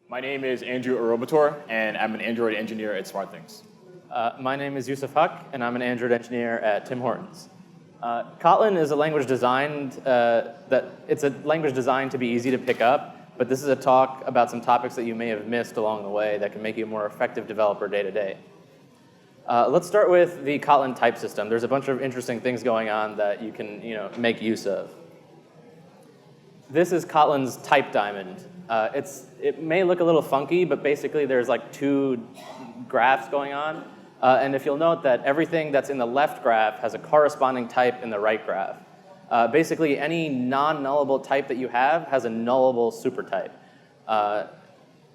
My name is Andrew Orobator, and I'm an Android engineer at SmartThings. My name is Yousuf Haque, and I'm an Android engineer at Tim Hortons. Kotlin is a language designed to be easy to pick up, but this is a talk about some topics that you may have missed along the way that can make you a more effective developer day to day. Let's start with the Kotlin type system. There's a bunch of interesting things going on that you can make use of. This is Kotlin's type diamond. It may look a little funky, but basically there's like two graphs going on. And if you'll note that everything that's in the left graph has a corresponding type in the right graph. Basically, any non-nullable type that you have has a nullable supertype.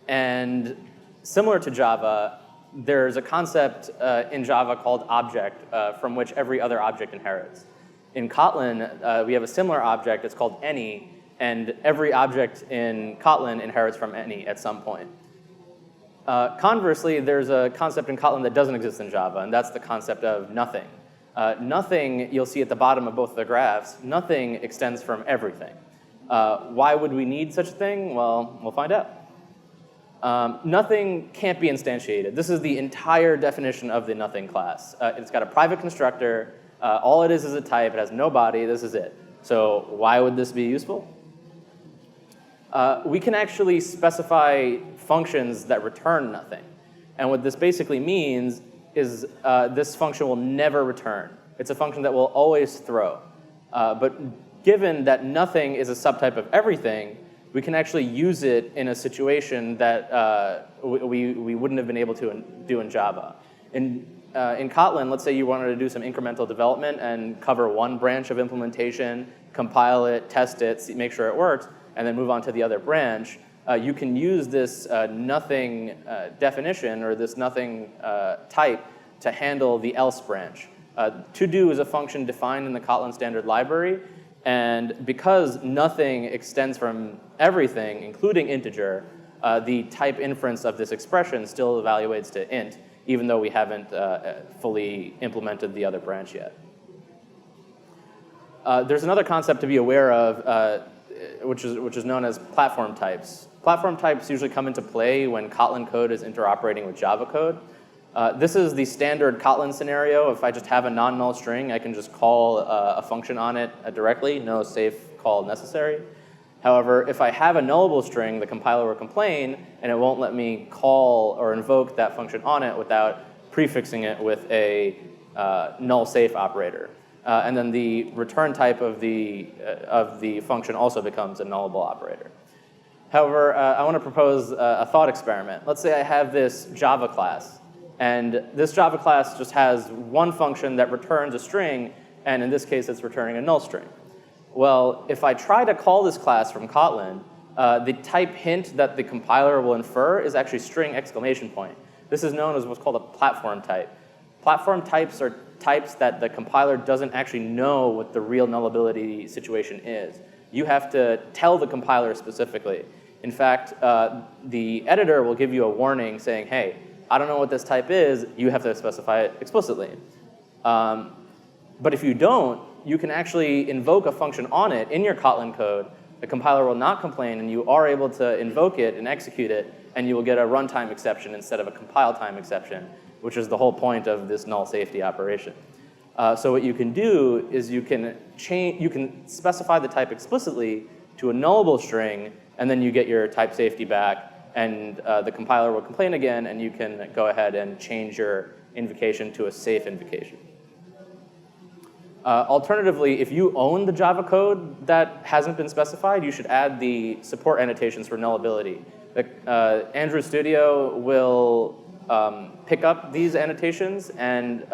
And similar to Java, there's a concept in Java called object, from which every other object inherits. In Kotlin, we have a similar object. It's called any. And every object in Kotlin inherits from any at some point. Conversely, there's a concept in Kotlin that doesn't exist in Java, and that's the concept of nothing. Nothing, you'll see at the bottom of both of the graphs, nothing extends from everything. Why would we need such a thing? Well, we'll find out. Nothing can't be instantiated. This is the entire definition of the nothing class. It's got a private constructor. All it is a type. It has no body. This is it. So why would this be useful? We can actually specify functions that return nothing. And what this basically means is this function will never return. It's a function that will always throw. But given that nothing is a subtype of everything, we can actually use it in a situation that we wouldn't have been able to do in Java. In Kotlin, let's say you wanted to do some incremental development and cover one branch of implementation, compile it, test it, make sure it works, and then move on to the other branch. You can use this nothing definition or this nothing type to handle the else branch. To-do is a function defined in the Kotlin standard library, and because nothing extends from everything, including integer, the type inference of this expression still evaluates to int, even though we haven't fully implemented the other branch yet. There's another concept to be aware of, which is known as platform types. Platform types usually come into play when Kotlin code is interoperating with Java code. This is the standard Kotlin scenario. If I just have a non-null string, I can just call a function on it directly, no safe call necessary. However, if I have a nullable string, the compiler will complain, and it won't let me call or invoke that function on it without prefixing it with a null safe operator. And then the return type of the function also becomes a nullable operator. However, I want to propose a thought experiment. Let's say I have this Java class, and this Java class just has one function that returns a string, and in this case, it's returning a null string. Well, if I try to call this class from Kotlin, the type hint that the compiler will infer is actually string exclamation point. This is known as what's called a platform type. Platform types are types that the compiler doesn't actually know what the real nullability situation is. You have to tell the compiler specifically. In fact, the editor will give you a warning saying, hey, I don't know what this type is. You have to specify it explicitly. But if you don't, you can actually invoke a function on it in your Kotlin code. The compiler will not complain, and you are able to invoke it and execute it, and you will get a runtime exception instead of a compile time exception, which is the whole point of this null safety operation. So what you can do is you can specify the type explicitly to a nullable string, and then you get your type safety back, and the compiler will complain again, and you can go ahead and change your invocation to a safe invocation. Alternatively, if you own the Java code that hasn't been specified, you should add the support annotations for nullability. Andrew Studio will pick up these annotations and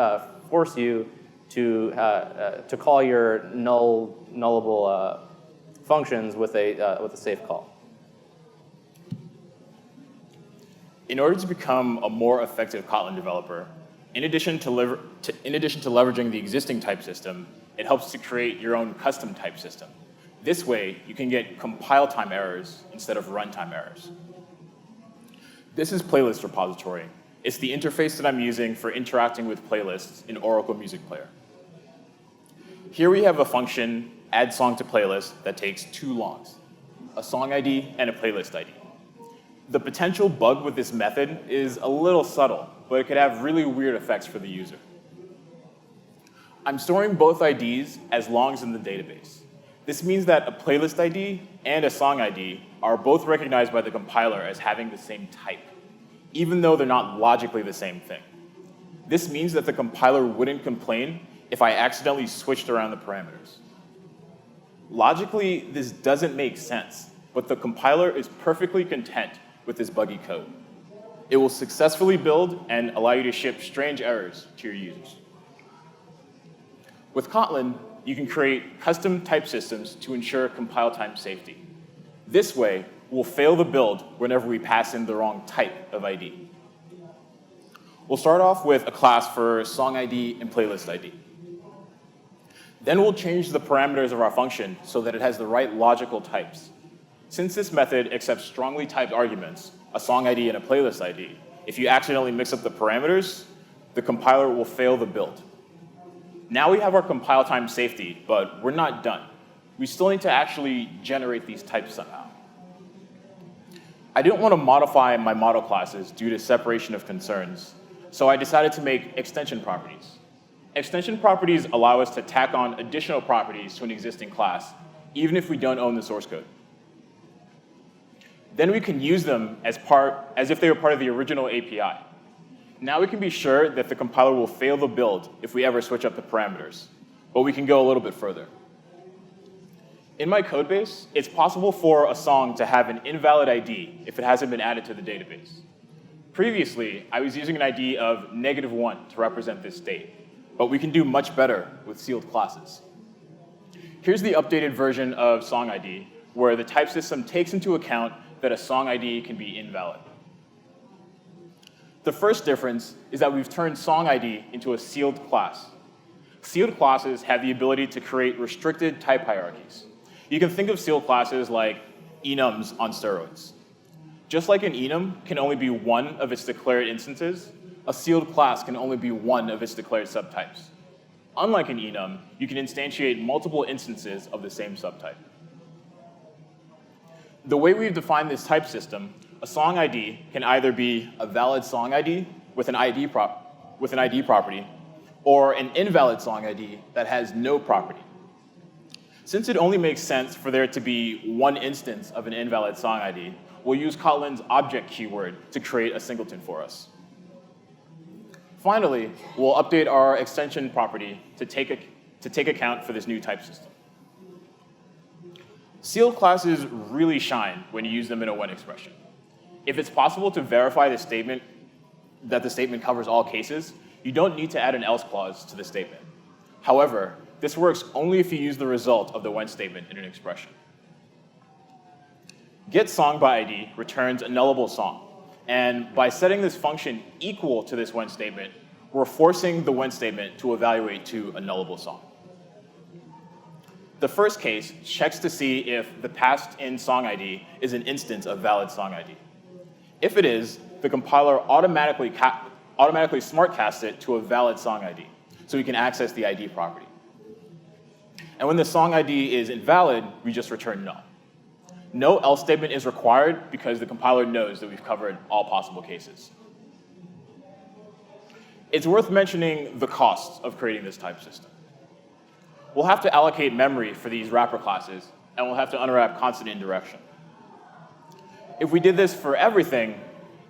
force you to call your nullable functions with a safe call. In order to become a more effective Kotlin developer, in addition to leveraging the existing type system, it helps to create your own custom type system. This way, you can get compile time errors instead of runtime errors. This is Playlist Repository. It's the interface that I'm using for interacting with playlists in Oracle Music Player. Here we have a function, add song to playlist, that takes two longs, a song ID and a playlist ID. The potential bug with this method is a little subtle, but it could have really weird effects for the user. I'm storing both IDs as longs in the database. This means that a playlist ID and a song ID are both recognized by the compiler as having the same type, even though they're not logically the same thing. This means that the compiler wouldn't complain if I accidentally switched around the parameters. Logically, this doesn't make sense, but the compiler is perfectly content with this buggy code. It will successfully build and allow you to ship strange errors to your users. With Kotlin, you can create custom type systems to ensure compile time safety. This way, we'll fail the build whenever we pass in the wrong type of ID. We'll start off with a class for song ID and playlist ID. Then we'll change the parameters of our function so that it has the right logical types. Since this method accepts strongly typed arguments, a song ID and a playlist ID, if you accidentally mix up the parameters, the compiler will fail the build. Now we have our compile time safety, but we're not done. We still need to actually generate these types somehow. I didn't want to modify my model classes due to separation of concerns, so I decided to make extension properties. Extension properties allow us to tack on additional properties to an existing class, even if we don't own the source code. Then we can use them as if they were part of the original API. Now we can be sure that the compiler will fail the build if we ever switch up the parameters, but we can go a little bit further. In my code base, it's possible for a song to have an invalid ID if it hasn't been added to the database. Previously, I was using an ID of -1 to represent this state, but we can do much better with sealed classes. Here's the updated version of song ID, where the type system takes into account that a song ID can be invalid. The first difference is that we've turned song ID into a sealed class. Sealed classes have the ability to create restricted type hierarchies. You can think of sealed classes like enums on steroids. Just like an enum can only be one of its declared instances, a sealed class can only be one of its declared subtypes. Unlike an enum, you can instantiate multiple instances of the same subtype. The way we've defined this type system, a song ID can either be a valid song ID with an ID property, or an invalid song ID that has no property. Since it only makes sense for there to be one instance of an invalid song ID, we'll use Kotlin's object keyword to create a singleton for us. Finally, we'll update our extension property to take account for this new type system. Sealed classes really shine when you use them in a when expression. If it's possible to verify that the statement covers all cases, you don't need to add an else clause to the statement. However, this works only if you use the result of the when statement in an expression. getSongById returns a nullable song. And by setting this function equal to this when statement, we're forcing the when statement to evaluate to a nullable song. The first case checks to see if the passed in song ID is an instance of valid song ID. If it is, the compiler automatically smartcasts it to a valid song ID, so we can access the ID property. And when the song ID is invalid, we just return null. No else statement is required because the compiler knows that we've covered all possible cases. It's worth mentioning the costs of creating this type system. We'll have to allocate memory for these wrapper classes, and we'll have to unwrap constant indirection. If we did this for everything,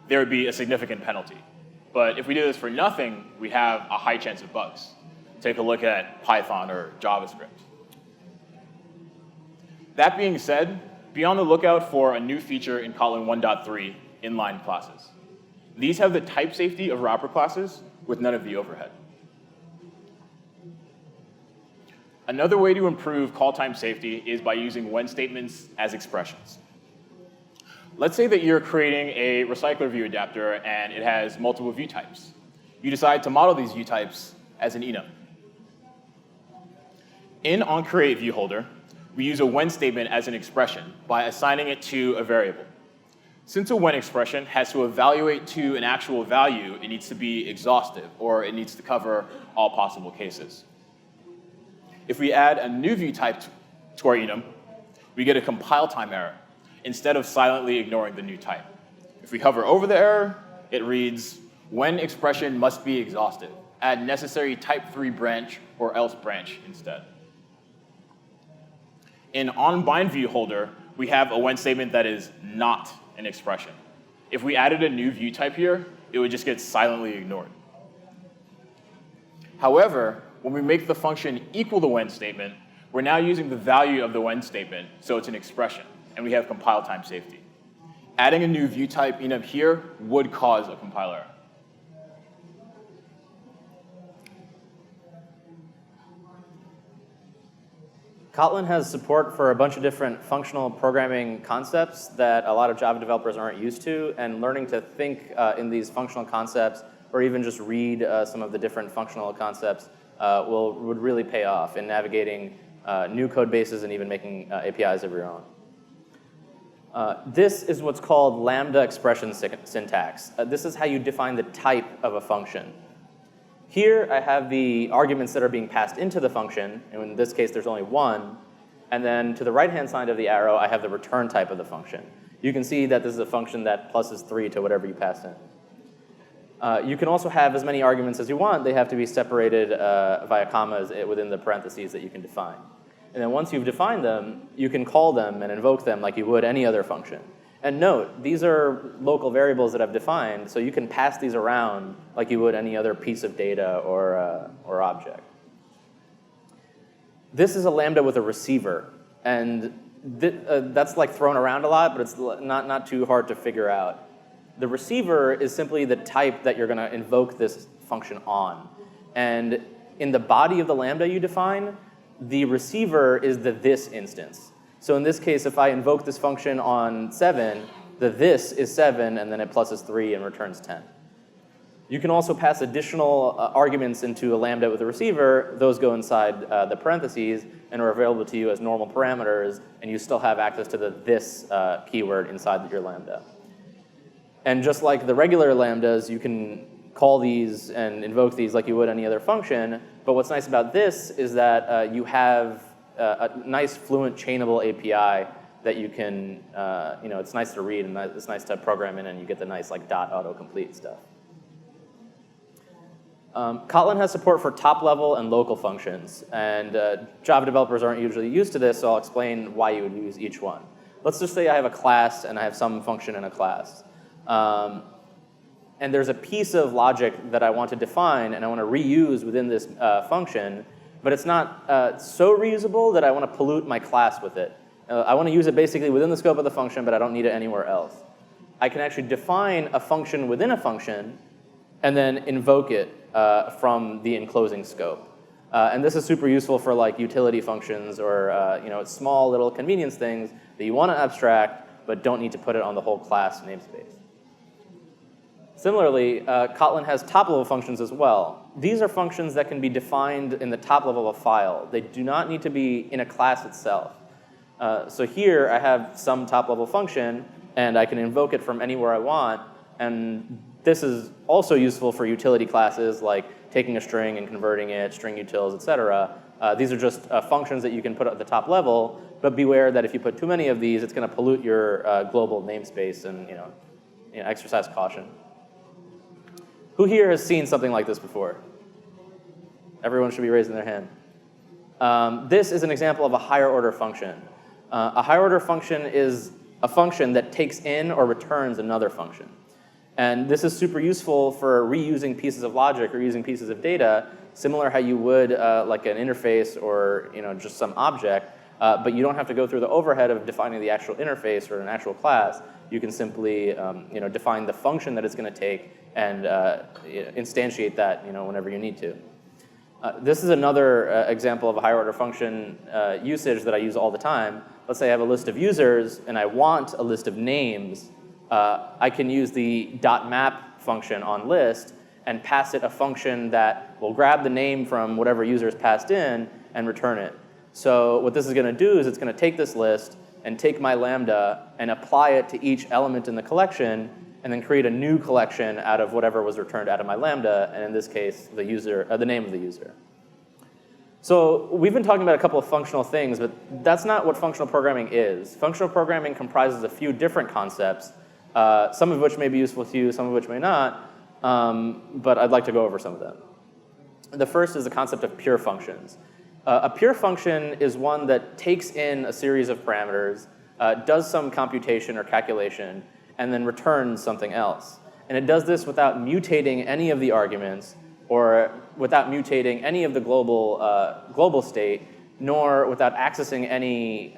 there would be a significant penalty. But if we did this for nothing, we have a high chance of bugs. Take a look at Python or JavaScript. That being said, be on the lookout for a new feature in Kotlin 1.3, inline classes. These have the type safety of wrapper classes with none of the overhead. Another way to improve call time safety is by using when statements as expressions. Let's say that you're creating a recycler view adapter and it has multiple view types. You decide to model these view types as an enum. In onCreateViewHolder, we use a when statement as an expression by assigning it to a variable. Since a when expression has to evaluate to an actual value, it needs to be exhaustive, or it needs to cover all possible cases. If we add a new view type to our enum, we get a compile time error, instead of silently ignoring the new type. If we hover over the error, it reads, when expression must be exhausted, add necessary type 3 branch or else branch instead. In onBindViewHolder, we have a when statement that is not an expression. If we added a new view type here, it would just get silently ignored. However, when we make the function equal the when statement, we're now using the value of the when statement, so it's an expression, and we have compile time safety. Adding a new view type enum here would cause a compile error. Kotlin has support for a bunch of different functional programming concepts that a lot of Java developers aren't used to, and learning to think in these functional concepts, or even just read some of the different functional concepts would really pay off in navigating new code bases and even making APIs of your own. This is what's called lambda expression syntax. This is how you define the type of a function. Here I have the arguments that are being passed into the function, and in this case there's only one. And then to the right-hand side of the arrow, I have the return type of the function. You can see that this is a function that pluses 3 to whatever you pass in. You can also have as many arguments as you want. They have to be separated via commas within the parentheses that you can define. And then once you've defined them, you can call them and invoke them like you would any other function. And note, these are local variables that I've defined, so you can pass these around like you would any other piece of data or object. This is a lambda with a receiver, and that's like thrown around a lot, but it's not too hard to figure out. The receiver is simply the type that you're going to invoke this function on. And in the body of the lambda you define, the receiver is the this instance. So in this case, if I invoke this function on 7, the this is 7, and then it pluses 3 and returns 10. You can also pass additional arguments into a lambda with a receiver. Those go inside the parentheses and are available to you as normal parameters, and you still have access to the this keyword inside your lambda. And just like the regular lambdas, you can call these and invoke these like you would any other function. But what's nice about this is that you have a nice fluent chainable API that you can, it's nice to read and it's nice to program in, and you get the nice like dot autocomplete stuff. Kotlin has support for top-level and local functions, and Java developers aren't usually used to this, so I'll explain why you would use each one. Let's just say I have a class and I have some function in a class. And there's a piece of logic that I want to define and I want to reuse within this function, but it's not so reusable that I want to pollute my class with it. I want to use it basically within the scope of the function, but I don't need it anywhere else. I can actually define a function within a function and then invoke it from the enclosing scope. And this is super useful for like utility functions or small little convenience things that you want to abstract but don't need to put it on the whole class namespace. Similarly, Kotlin has top-level functions as well. These are functions that can be defined in the top level of a file. They do not need to be in a class itself. So here I have some top-level function, and I can invoke it from anywhere I want. And this is also useful for utility classes, like taking a string and converting it, string utils, et cetera. These are just functions that you can put at the top level, but beware that if you put too many of these, it's going to pollute your global namespace, and exercise caution. Who here has seen something like this before? Everyone should be raising their hand. This is an example of a higher order function. A higher order function is a function that takes in or returns another function. And this is super useful for reusing pieces of logic or using pieces of data, similar how you would like an interface or just some object, but you don't have to go through the overhead of defining the actual interface or an actual class. You can simply define the function that it's going to take and instantiate that whenever you need to. This is another example of a higher order function usage that I use all the time. Let's say I have a list of users and I want a list of names. I can use the .map function on list and pass it a function that will grab the name from whatever user is passed in and return it. So what this is going to do is it's going to take this list and take my lambda and apply it to each element in the collection and then create a new collection out of whatever was returned out of my lambda, and in this case, the name of the user. So we've been talking about a couple of functional things, but that's not what functional programming is. Functional programming comprises a few different concepts, some of which may be useful to you, some of which may not, but I'd like to go over some of them. The first is the concept of pure functions. A pure function is one that takes in a series of parameters, does some computation or calculation, and then returns something else. And it does this without mutating any of the arguments or without mutating any of the global state, nor without accessing any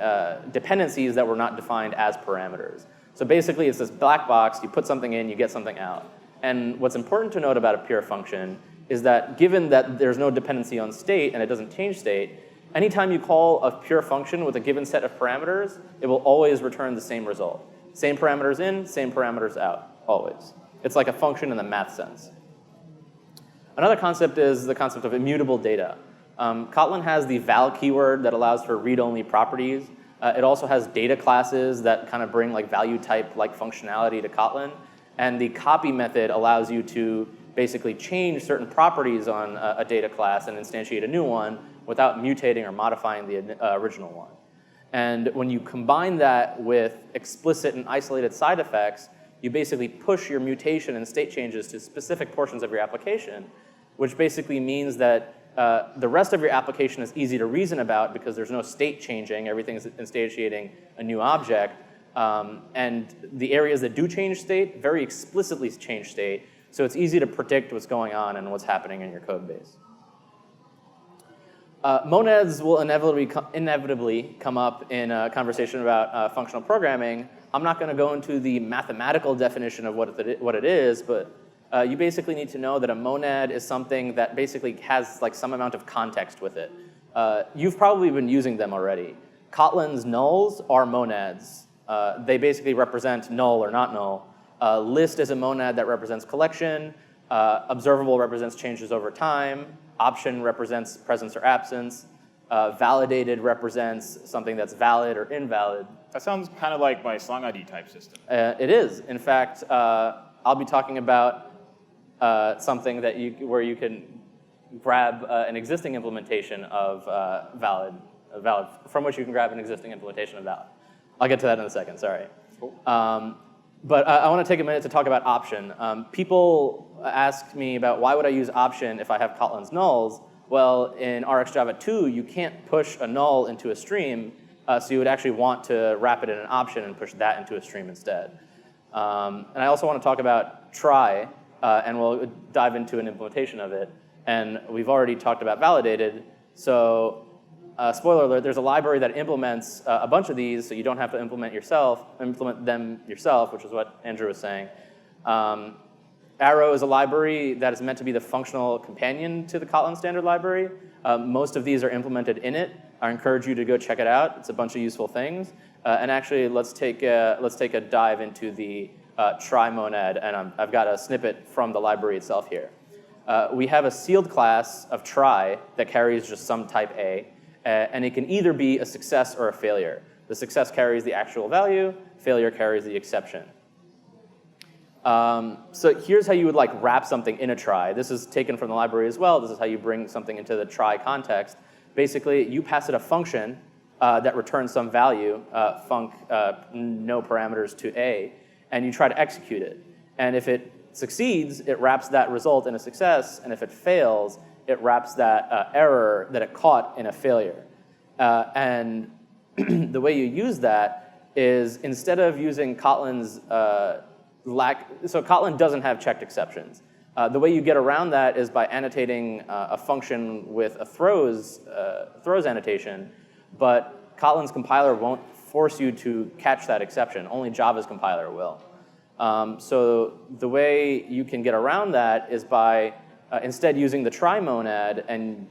dependencies that were not defined as parameters. So basically, it's this black box. You put something in, you get something out. And what's important to note about a pure function is that given that there's no dependency on state and it doesn't change state, anytime you call a pure function with a given set of parameters, it will always return the same result. Same parameters in, same parameters out, always. It's like a function in the math sense. Another concept is the concept of immutable data. Kotlin has the val keyword that allows for read-only properties. It also has data classes that kind of bring like value type-like functionality to Kotlin. And the copy method allows you to basically change certain properties on a data class and instantiate a new one without mutating or modifying the original one. And when you combine that with explicit and isolated side effects, you basically push your mutation and state changes to specific portions of your application, which basically means that the rest of your application is easy to reason about because there's no state changing. Everything's instantiating a new object. And the areas that do change state very explicitly change state. So it's easy to predict what's going on and what's happening in your code base. Monads will inevitably come up in a conversation about functional programming. I'm not going to go into the mathematical definition of what it is, but you basically need to know that a monad is something that basically has like some amount of context with it. You've probably been using them already. Kotlin's nulls are monads. They basically represent null or not null. List is a monad that represents collection. Observable represents changes over time. Option represents presence or absence. Validated represents something that's valid or invalid. That sounds kind of like my slang ID type system. It is. In fact, I'll be talking about something that where you can grab an existing implementation of valid, from which you can grab an existing implementation of valid. I'll get to that in a second, sorry. Cool. But I want to take a minute to talk about option. People ask me about why would I use option if I have Kotlin's nulls. Well, in RxJava 2, you can't push a null into a stream, so you would actually want to wrap it in an option and push that into a stream instead. And I also want to talk about try, and we'll dive into an implementation of it. And we've already talked about validated, so spoiler alert, there's a library that implements a bunch of these, so you don't have to implement them yourself, which is what Andrew was saying. Arrow is a library that is meant to be the functional companion to the Kotlin standard library. Most of these are implemented in it. I encourage you to go check it out. It's a bunch of useful things. And actually, let's take a dive into the try monad, and I've got a snippet from the library itself here. We have a sealed class of try that carries just some type A. And it can either be a success or a failure. The success carries the actual value, failure carries the exception. So here's how you would like wrap something in a try. This is taken from the library as well. This is how you bring something into the try context. Basically, you pass it a function that returns some value, func no parameters to A, and you try to execute it. And if it succeeds, it wraps that result in a success, and if it fails, it wraps that error that it caught in a failure. And the way you use that is instead of using Kotlin's so Kotlin doesn't have checked exceptions. The way you get around that is by annotating a function with a throws annotation, but Kotlin's compiler won't force you to catch that exception. Only Java's compiler will. So the way you can get around that is by instead using the try monad and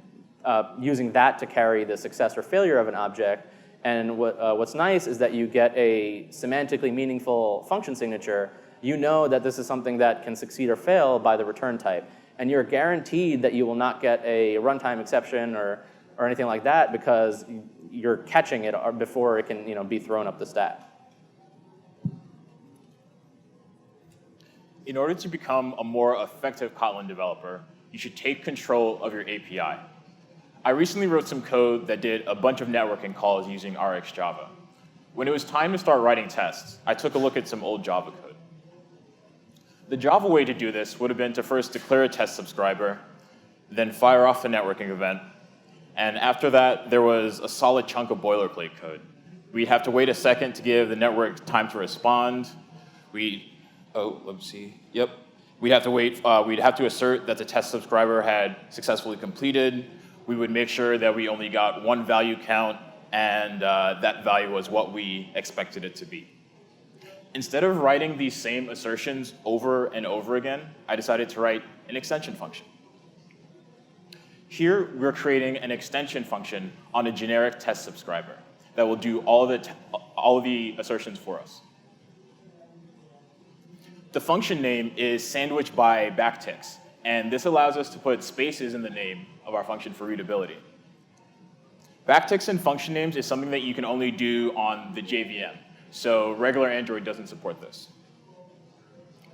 using that to carry the success or failure of an object. And what's nice is that you get a semantically meaningful function signature. You know that this is something that can succeed or fail by the return type. And you're guaranteed that you will not get a runtime exception or anything like that because you're catching it before it can be thrown up the stack. In order to become a more effective Kotlin developer, you should take control of your API. I recently wrote some code that did a bunch of networking calls using RxJava. When it was time to start writing tests, I took a look at some old Java code. The Java way to do this would have been to first declare a test subscriber, then fire off a networking event, and after that, there was a solid chunk of boilerplate code. We'd have to wait a second to give the network time to respond. We'd have to wait, we'd have to assert that the test subscriber had successfully completed. We would make sure that we only got one value count, and that value was what we expected it to be. Instead of writing these same assertions over and over again, I decided to write an extension function. Here, we're creating an extension function on a generic test subscriber that will do all of the assertions for us. The function name is sandwiched by backticks, and this allows us to put spaces in the name of our function for readability. Backticks in function names is something that you can only do on the JVM, so regular Android doesn't support this.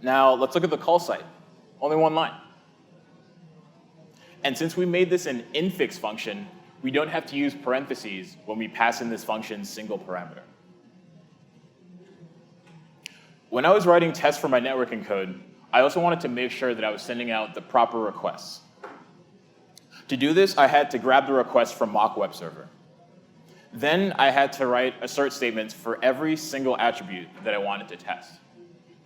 Now, let's look at the call site. Only one line. And since we made this an infix function, we don't have to use parentheses when we pass in this function's single parameter. When I was writing tests for my networking code, I also wanted to make sure that I was sending out the proper requests. To do this, I had to grab the request from mock web server. Then I had to write assert statements for every single attribute that I wanted to test.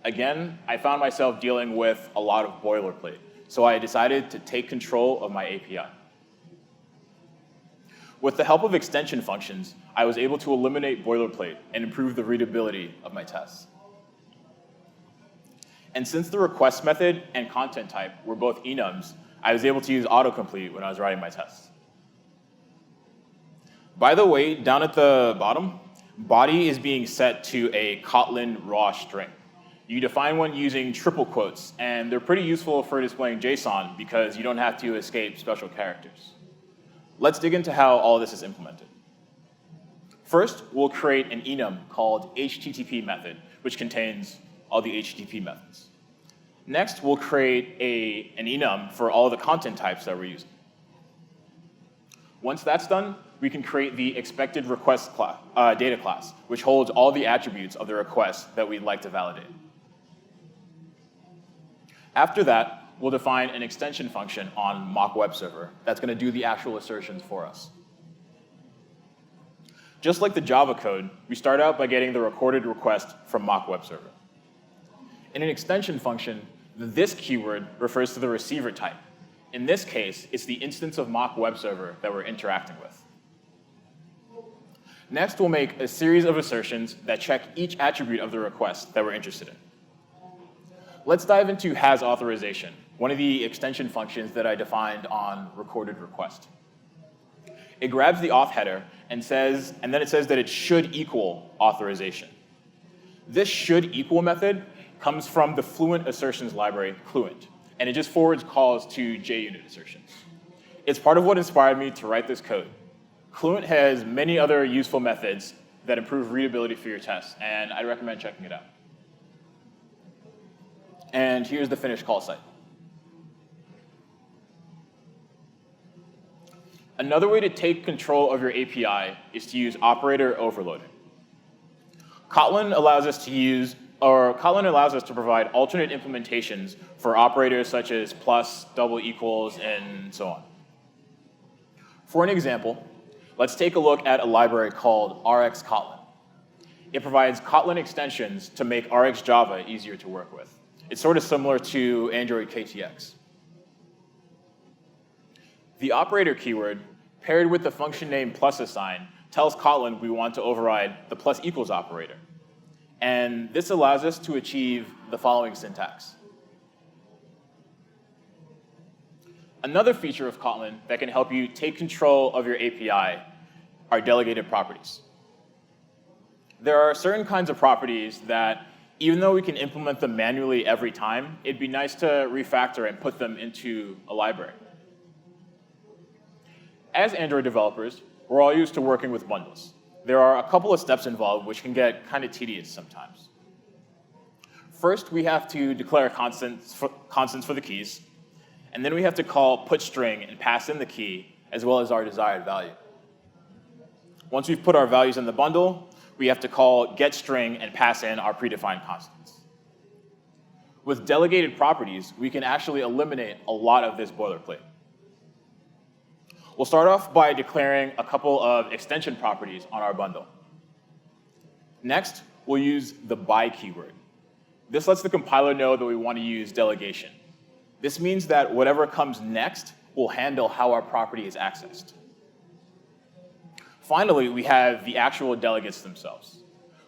Again, I found myself dealing with a lot of boilerplate, so I decided to take control of my API. With the help of extension functions, I was able to eliminate boilerplate and improve the readability of my tests. And since the request method and content type were both enums, I was able to use autocomplete when I was writing my tests. By the way, down at the bottom, body is being set to a Kotlin raw string. You define one using triple quotes, and they're pretty useful for displaying JSON because you don't have to escape special characters. Let's dig into how all this is implemented. First, we'll create an enum called HTTP method, which contains all the HTTP methods. Next, we'll create an enum for all the content types that we're using. Once that's done, we can create the expected request data class, which holds all the attributes of the request that we'd like to validate. After that, we'll define an extension function on mock web server that's going to do the actual assertions for us. Just like the Java code, we start out by getting the recorded request from mock web server. In an extension function, the this keyword refers to the receiver type. In this case, it's the instance of mock web server that we're interacting with. Next, we'll make a series of assertions that check each attribute of the request that we're interested in. Let's dive into has authorization, one of the extension functions that I defined on recorded request. It grabs the auth header and then it says that it should equal authorization. This should equal method comes from the Fluent assertions library, Fluent, and it just forwards calls to JUnit assertions. It's part of what inspired me to write this code. Fluent has many other useful methods that improve readability for your tests, and I'd recommend checking it out. And here's the finished call site. Another way to take control of your API is to use operator overloading. Kotlin allows us to provide alternate implementations for operators such as plus, double equals, and so on. For an example, let's take a look at a library called RxKotlin. It provides Kotlin extensions to make RxJava easier to work with. It's sort of similar to Android KTX. The operator keyword, paired with the function name plus assign, tells Kotlin we want to override the plus equals operator. And this allows us to achieve the following syntax. Another feature of Kotlin that can help you take control of your API are delegated properties. There are certain kinds of properties that, even though we can implement them manually every time, it'd be nice to refactor and put them into a library. As Android developers, we're all used to working with bundles. There are a couple of steps involved which can get kind of tedious sometimes. First, we have to declare constants for the keys, and then we have to call putString and pass in the key as well as our desired value. Once we've put our values in the bundle, we have to call getString and pass in our predefined constants. With delegated properties, we can actually eliminate a lot of this boilerplate. We'll start off by declaring a couple of extension properties on our bundle. Next, we'll use the by keyword. This lets the compiler know that we want to use delegation. This means that whatever comes next will handle how our property is accessed. Finally, we have the actual delegates themselves.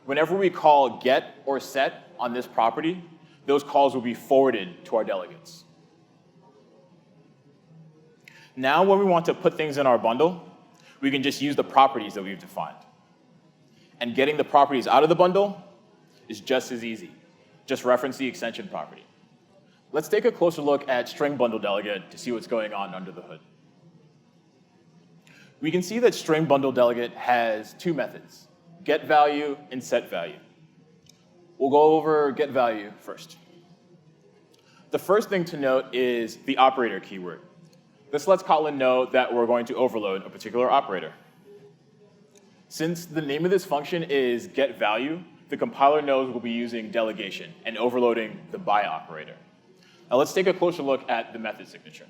Whenever we call get or set on this property, those calls will be forwarded to our delegates. Now, when we want to put things in our bundle, we can just use the properties that we've defined. And getting the properties out of the bundle is just as easy. Just reference the extension property. Let's take a closer look at string bundle delegate to see what's going on under the hood. We can see that string bundle delegate has two methods, get value and set value. We'll go over get value first. The first thing to note is the operator keyword. This lets Kotlin know that we're going to overload a particular operator. Since the name of this function is get value, the compiler knows we'll be using delegation and overloading the by operator. Now let's take a closer look at the method signature.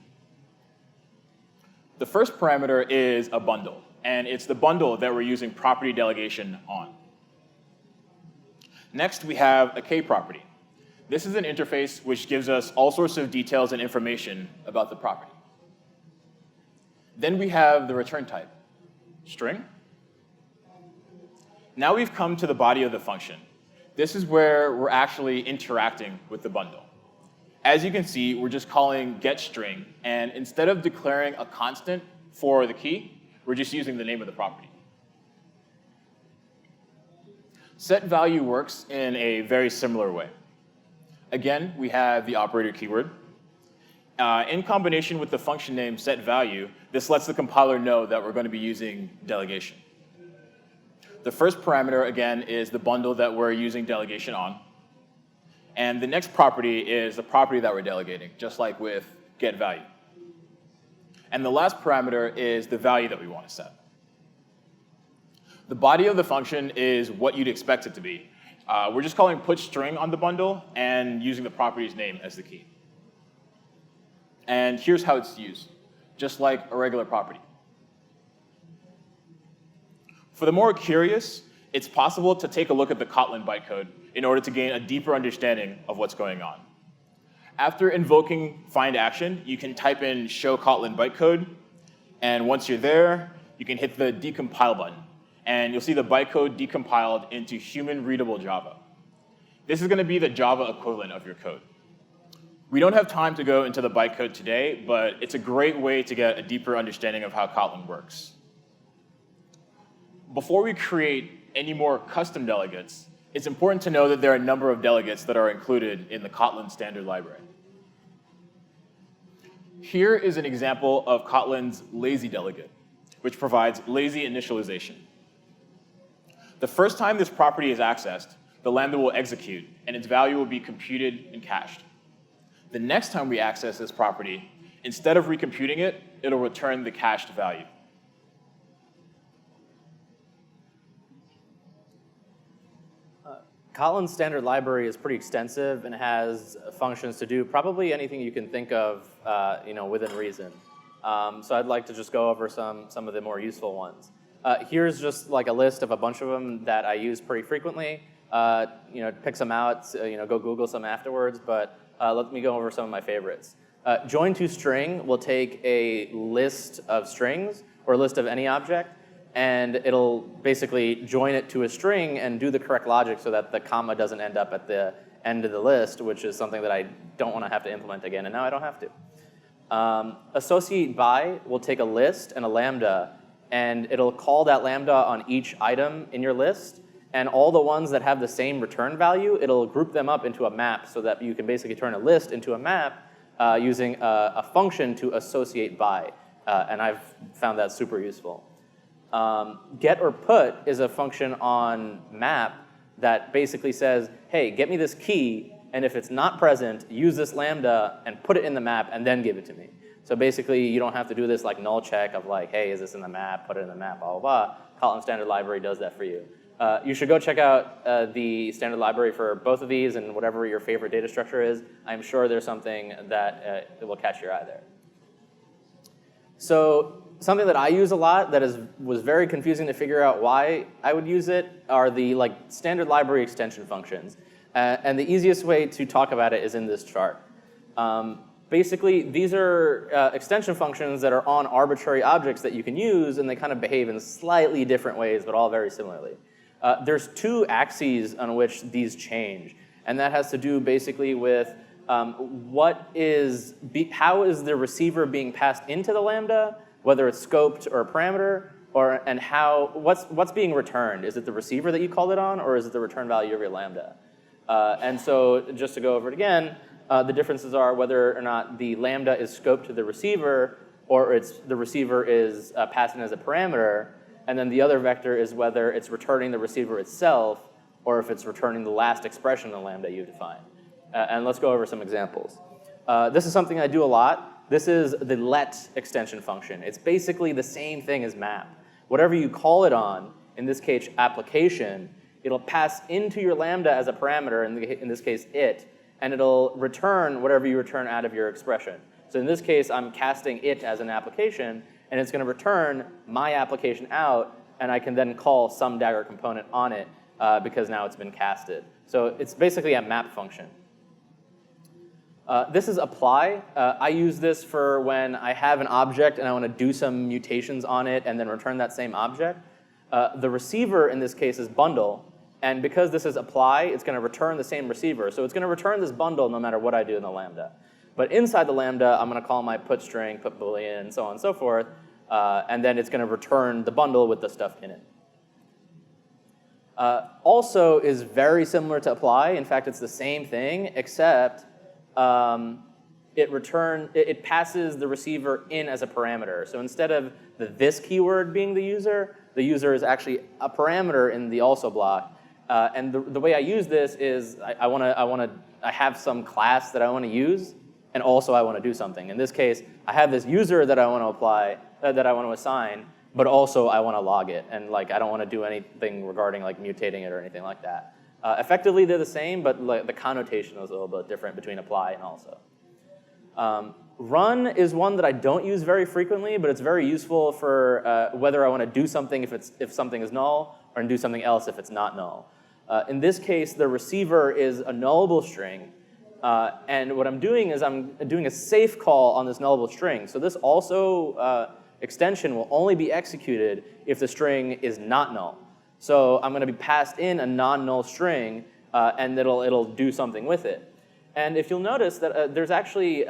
The first parameter is a bundle, and it's the bundle that we're using property delegation on. Next, we have a K property. This is an interface which gives us all sorts of details and information about the property. Then we have the return type, string. Now we've come to the body of the function. This is where we're actually interacting with the bundle. As you can see, we're just calling getString, and instead of declaring a constant for the key, we're just using the name of the property. SetValue works in a very similar way. Again, we have the operator keyword. In combination with the function name setValue, this lets the compiler know that we're going to be using delegation. The first parameter, again, is the bundle that we're using delegation on. And the next property is the property that we're delegating, just like with getValue. And the last parameter is the value that we want to set. The body of the function is what you'd expect it to be. We're just calling putString on the bundle and using the property's name as the key. And here's how it's used, just like a regular property. For the more curious, it's possible to take a look at the Kotlin bytecode in order to gain a deeper understanding of what's going on. After invoking find action, you can type in show Kotlin bytecode, and once you're there, you can hit the decompile button, and you'll see the bytecode decompiled into human-readable Java. This is going to be the Java equivalent of your code. We don't have time to go into the bytecode today, but it's a great way to get a deeper understanding of how Kotlin works. Before we create any more custom delegates, it's important to know that there are a number of delegates that are included in the Kotlin standard library. Here is an example of Kotlin's lazy delegate, which provides lazy initialization. The first time this property is accessed, the Lambda will execute, and its value will be computed and cached. The next time we access this property, instead of recomputing it, it'll return the cached value. Kotlin's standard library is pretty extensive and has functions to do probably anything you can think of within reason. So I'd like to just go over some of the more useful ones. Here's just like a list of a bunch of them that I use pretty frequently. Pick some out, go Google some afterwards, but let me go over some of my favorites. Join to string will take a list of strings or a list of any object, and it'll basically join it to a string and do the correct logic so that the comma doesn't end up at the end of the list, which is something that I don't want to have to implement again, and now I don't have to. Associate by will take a list and a lambda, and it'll call that lambda on each item in your list, and all the ones that have the same return value, it'll group them up into a map so that you can basically turn a list into a map using a function to associate by, and I've found that super useful. Get or put is a function on map that basically says, hey, get me this key, and if it's not present, use this lambda and put it in the map and then give it to me. So basically, you don't have to do this like null check of like, hey, is this in the map, put it in the map, blah, blah, blah. Kotlin standard library does that for you. You should go check out the standard library for both of these and whatever your favorite data structure is. I'm sure there's something that will catch your eye there. So something that I use a lot that was very confusing to figure out why I would use it are the standard library extension functions. And the easiest way to talk about it is in this chart. Basically, these are extension functions that are on arbitrary objects that you can use, and they kind of behave in slightly different ways, but all very similarly. There's two axes on which these change, and that has to do basically with how is the receiver being passed into the Lambda, whether it's scoped or a parameter, and what's being returned. Is it the receiver that you called it on, or is it the return value of your Lambda? And so just to go over it again, the differences are whether or not the Lambda is scoped to the receiver, or the receiver is passed in as a parameter, and then the other vector is whether it's returning the receiver itself, or if it's returning the last expression in the Lambda you define. And let's go over some examples. This is something I do a lot. This is the let extension function. It's basically the same thing as map. Whatever you call it on, in this case application, it'll pass into your Lambda as a parameter, in this case it, and it'll return whatever you return out of your expression. So in this case, I'm casting it as an application, and it's going to return my application out, and I can then call some Dagger component on it because now it's been casted. So it's basically a map function. This is apply. I use this for when I have an object and I want to do some mutations on it and then return that same object. The receiver in this case is bundle. And because this is apply, it's going to return the same receiver. So it's going to return this bundle no matter what I do in the Lambda. But inside the Lambda, I'm going to call my put string, put boolean, and so on and so forth. And then it's going to return the bundle with the stuff in it. Also is very similar to apply. In fact, it's the same thing, except it passes the receiver in as a parameter. So instead of the this keyword being the user is actually a parameter in the also block. And the way I use this is I have some class that I want to use, and also I want to do something. In this case, I have this user that I want to apply, that I want to assign, but also I want to log it, and I don't want to do anything regarding mutating it or anything like that. Effectively, they're the same, but the connotation is a little bit different between apply and also. Run is one that I don't use very frequently, but it's very useful for whether I want to do something if something is null, or do something else if it's not null. In this case, the receiver is a nullable string, and what I'm doing is I'm doing a safe call on this nullable string. So this also extension will only be executed if the string is not null. So I'm going to be passed in a non-null string, and it'll do something with it. And if you'll notice that there's actually,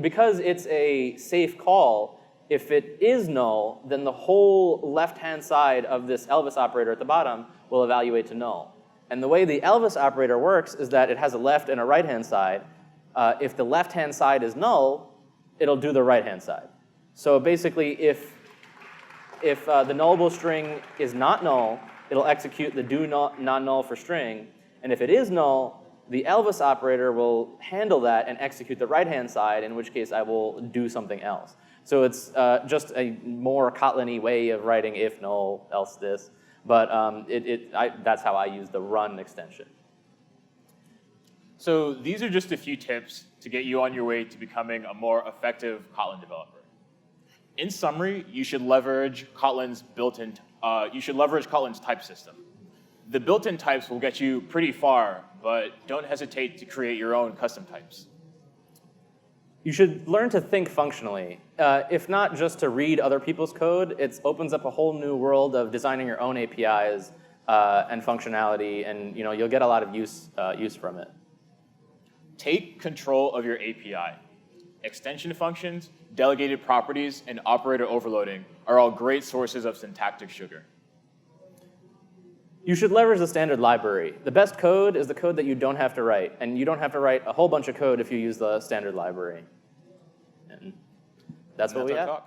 because it's a safe call, if it is null, then the whole left-hand side of this Elvis operator at the bottom will evaluate to null. And the way the Elvis operator works is that it has a left and a right-hand side. If the left-hand side is null, it'll do the right-hand side. So basically, if the nullable string is not null, it'll execute the do non-null for string. And if it is null, the Elvis operator will handle that and execute the right-hand side, in which case I will do something else. So it's just a more Kotlin-y way of writing if null, else this. But that's how I use the run extension. So these are just a few tips to get you on your way to becoming a more effective Kotlin developer. In summary, you should leverage Kotlin's type system. The built-in types will get you pretty far, but don't hesitate to create your own custom types. You should learn to think functionally. If not just to read other people's code, it opens up a whole new world of designing your own APIs and functionality, and you'll get a lot of use from it. Take control of your API. Extension functions, delegated properties, and operator overloading are all great sources of syntactic sugar. You should leverage the standard library. The best code is the code that you don't have to write, and you don't have to write a whole bunch of code if you use the standard library. And that's what we have.